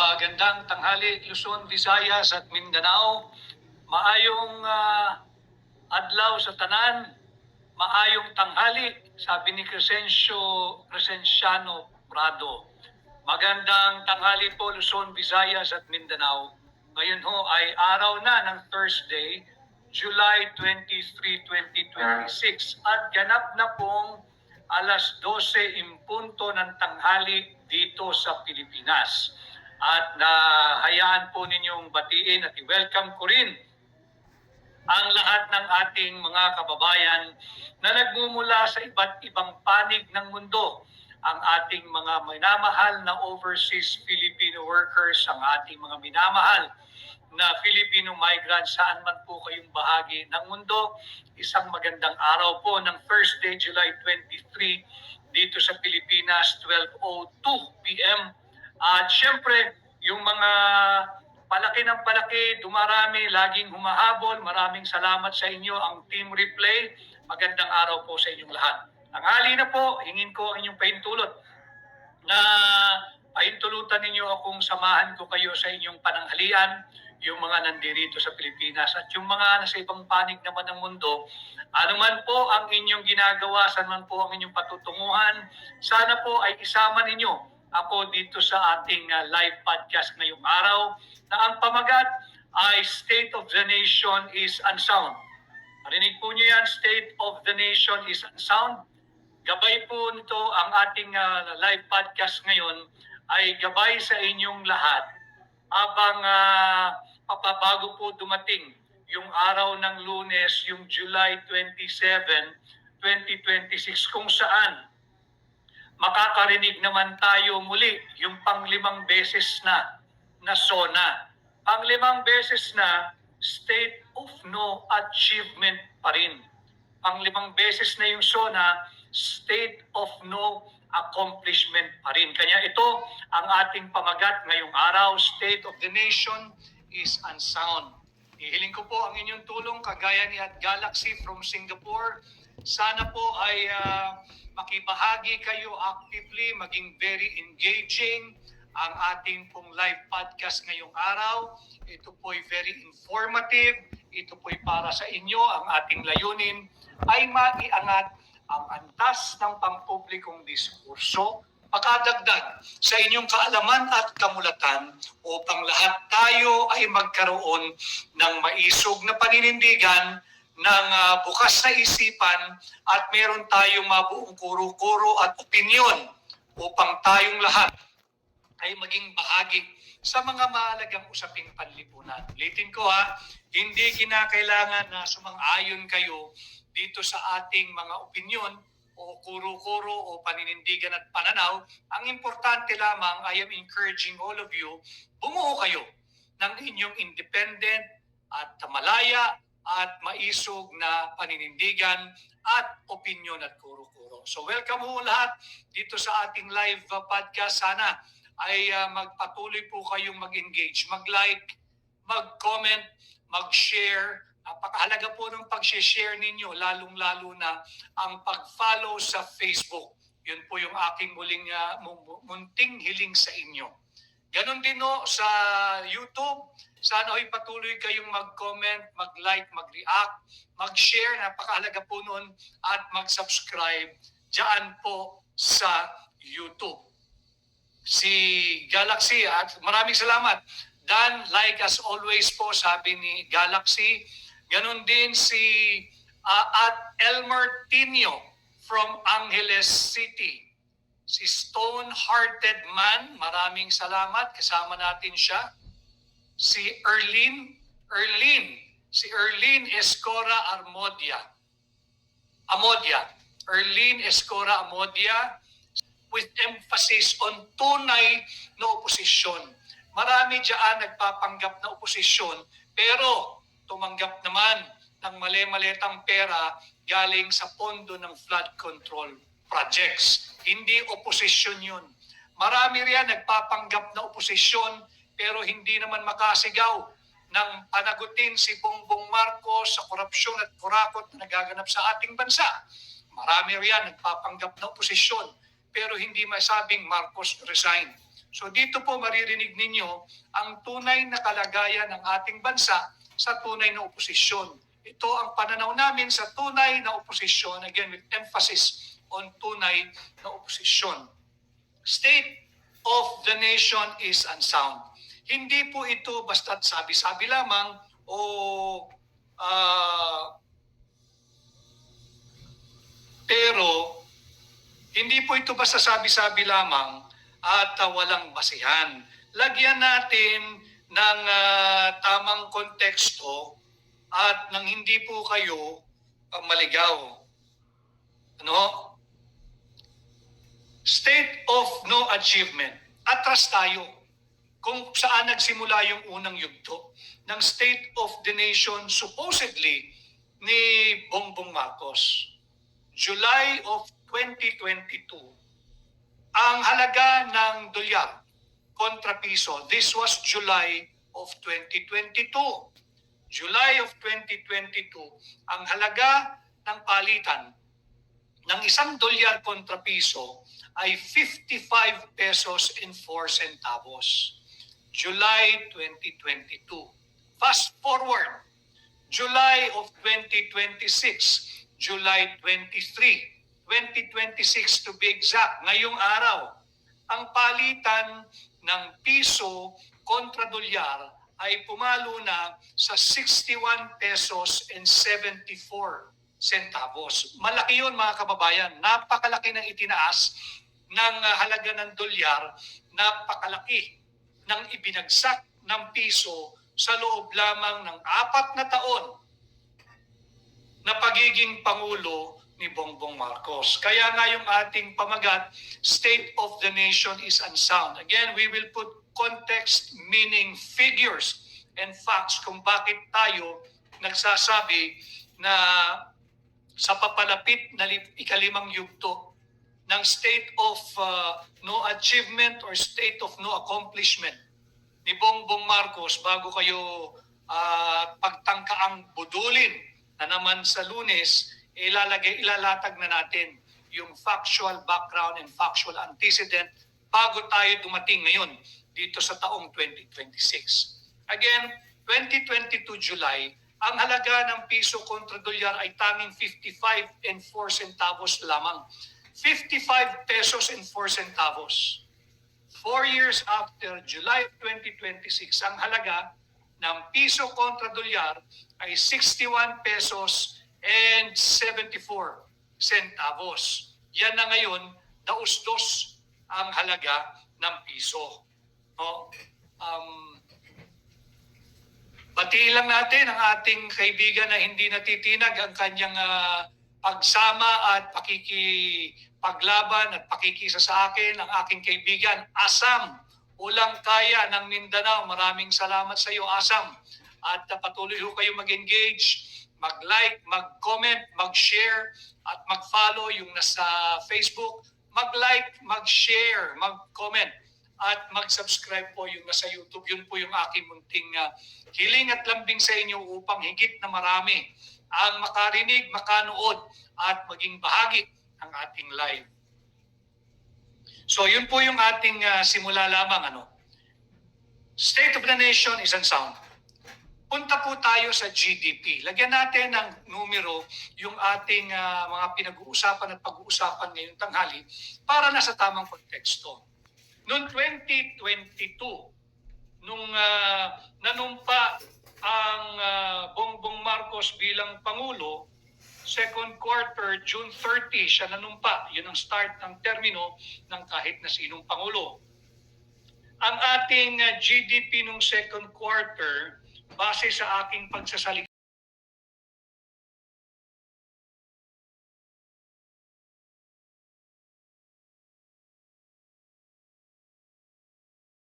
Magandang tanghali Luzon, Visayas at Mindanao. Maayong adlaw sa tanan, maayong tanghali, sabi ni Crescenciano Prado. Magandang tanghali po Luzon, Visayas at Mindanao. Ngayon ho ay araw na ng Thursday, July 23, 2026 at ganap na pong alas 12 impunto ng tanghali dito sa Pilipinas. At hayaan po ninyong batiin at i-welcome ko rin ang lahat ng ating mga kababayan na nagmumula sa iba't ibang panig ng mundo. Ang ating mga minamahal na overseas Filipino workers, ang ating mga minamahal na Filipino migrants, saan man po kayong bahagi ng mundo. Isang magandang araw po ng Thursday, July 23 dito sa Pilipinas, 12:02 p.m. At syempre, yung mga palaki ng palaki, dumarami, laging humahabol. Maraming salamat sa inyo, ang Team Replay. Magandang araw po sa inyong lahat. Tanghali na po, hingin ko ang inyong pahintulot na pahintulutan ninyo akong samahan ko kayo sa inyong pananghalian, yung mga nandirito sa Pilipinas at yung mga nasa ibang panig naman ng mundo. Ano man po ang inyong ginagawa, saan man po ang inyong patutunguhan, sana po ay isama ninyo ako dito sa ating live podcast ngayong araw na ang pamagat ay State of the Nation is Unsound. Marinig po niyo yan, State of the Nation is Unsound. Gabay po nito ang ating live podcast ngayon ay gabay sa inyong lahat habang papabago po dumating yung araw ng Lunes, yung July 27, 2026 kung saan makakarinig naman tayo muli yung panglimang beses na SONA. Panglimang beses na state of no achievement pa rin. Panglimang beses na yung SONA, state of no accomplishment pa rin. Kaya ito ang ating pamagat ngayong araw, State of the Nation is Unsound. Hihiling ko po ang inyong tulong kagaya ni At Galaxy from Singapore. Sana po ay makibahagi kayo actively, maging very engaging ang ating pong live podcast ngayong araw. Ito po ay very informative. Ito po ay para sa inyo. Ang ating layunin ay maiangat ang antas ng pampublikong diskurso, makadagdag sa inyong kaalaman at kamulatan upang lahat tayo ay magkaroon ng maisog na paninindigan, ng bukas na isipan at meron tayong mabuong kuro-kuro at opinyon upang tayong lahat ay maging bahagi sa mga mahalagang usaping panlipunan. Ulitin ko hindi kinakailangan na sumang-ayon kayo dito sa ating mga opinyon o kuro-kuro o paninindigan at pananaw. Ang importante lamang, I am encouraging all of you, bumuo kayo ng inyong independent at malaya at maisog na paninindigan at opinyon at kuro-kuro. So welcome po lahat dito sa ating live podcast. Sana ay magpatuloy po kayong mag-engage, mag-like, mag-comment, mag-share. Napakahalaga po ng pag-share ninyo, lalong-lalo na ang pag-follow sa Facebook. Yun po yung aking munting hiling sa inyo. Ganon din sa YouTube. Sana ay patuloy kayong mag-comment, mag-like, mag-react, mag-share. Napakahalaga po noon at mag-subscribe dyan po sa YouTube. Si Galaxy, at maraming salamat. Dan, like as always po, sabi ni Galaxy. Ganon din si at Elmer Tinio from Angeles City. Si Stone-Hearted Man, maraming salamat. Kasama natin siya. Si Erlene Escora Amodia. Erlene Escora Amodia with emphasis on tunay na oposisyon. Marami dyan nagpapanggap na oposisyon pero tumanggap naman ng mali-malitang pera galing sa pondo ng flood control projects. Hindi oposisyon yun. Marami riyan nagpapanggap na oposisyon pero hindi naman makasigaw ng panagutin si Bongbong Marcos sa korupsyon at kurakot na nagaganap sa ating bansa. Marami riyan nagpapanggap na oposisyon pero hindi masabing Marcos resign. So dito po maririnig ninyo ang tunay na kalagayan ng ating bansa sa tunay na oposisyon. Ito ang pananaw namin sa tunay na oposisyon, again with emphasis on tunay na oposisyon. State of the nation is unsound. Hindi po ito basta't sabi-sabi lamang o pero hindi po ito basta sabi-sabi lamang at walang basihan. Lagyan natin ng tamang konteksto at nang hindi po kayo maligaw. Ano? State of no achievement. Atras tayo kung saan nagsimula yung unang yugto ng State of the Nation supposedly ni Bongbong Marcos. July of 2022, ang halaga ng dolyar kontra piso, this was July of 2022. July of 2022, ang halaga ng palitan ng isang dolyar kontra piso ay 55 pesos and 4 centavos. July 2022. Fast forward, July of 2026, July 23, 2026 to be exact, ngayong araw, ang palitan ng piso kontra dolyar ay pumalo na sa 61 pesos and 74 centavos. Malaki yun mga kababayan. Napakalaki ng itinaas ng halaga ng dolyar, napakalaki ng ibinagsak ng piso sa loob lamang ng 4 na taon na pagiging Pangulo ni Bongbong Marcos. Kaya nga yung ating pamagat, State of the Nation is unsound. Again, we will put context, meaning, figures, and facts kung bakit tayo nagsasabi na sa papalapit na ikalimang yugto ng state of no achievement or state of no accomplishment ni Bongbong Marcos bago kayo pagtangkaang budulin na naman sa Lunes, ilalatag na natin yung factual background and factual antecedent bago tayo dumating ngayon dito sa taong 2026. Again, 2022 July, ang halaga ng piso kontra dolyar ay tanging 55 and 4 centavos lamang. 55 pesos and 4 centavos. 4 years after July 2026, ang halaga ng piso kontra dolyar ay 61 pesos and 74 centavos. Yan na ngayon, daus-dos ang halaga ng piso. No? Batiin lang natin ang ating kaibigan na hindi natitinag ang kanyang pagsama at pakikipaglaban at pakikisa sa akin, ang aking kaibigan, Asam, ulang kaya ng Mindanao. Maraming salamat sa iyo, Asam. At patuloy ho kayo mag-engage, mag-like, mag-comment, mag-share, at mag-follow yung nasa Facebook. Mag-like, mag-share, mag-comment, at mag-subscribe po yung nasa YouTube. Yun po yung aking munting hiling at lambing sa inyo upang higit na marami ang makarinig, makanood, at maging bahagi ng ating live. So yun po yung ating simula lamang. State of the Nation is unsound. Punta po tayo sa GDP. Lagyan natin ng numero yung ating mga pinag-uusapan at pag-uusapan ngayong tanghali para nasa tamang konteksto. Noong 2022, nung nanumpa ang Bongbong Marcos bilang Pangulo, second quarter, June 30, siya nanumpa. Yun ang start ng termino ng kahit na sinong Pangulo. Ang ating GDP nung second quarter, base sa aking pagsasalita,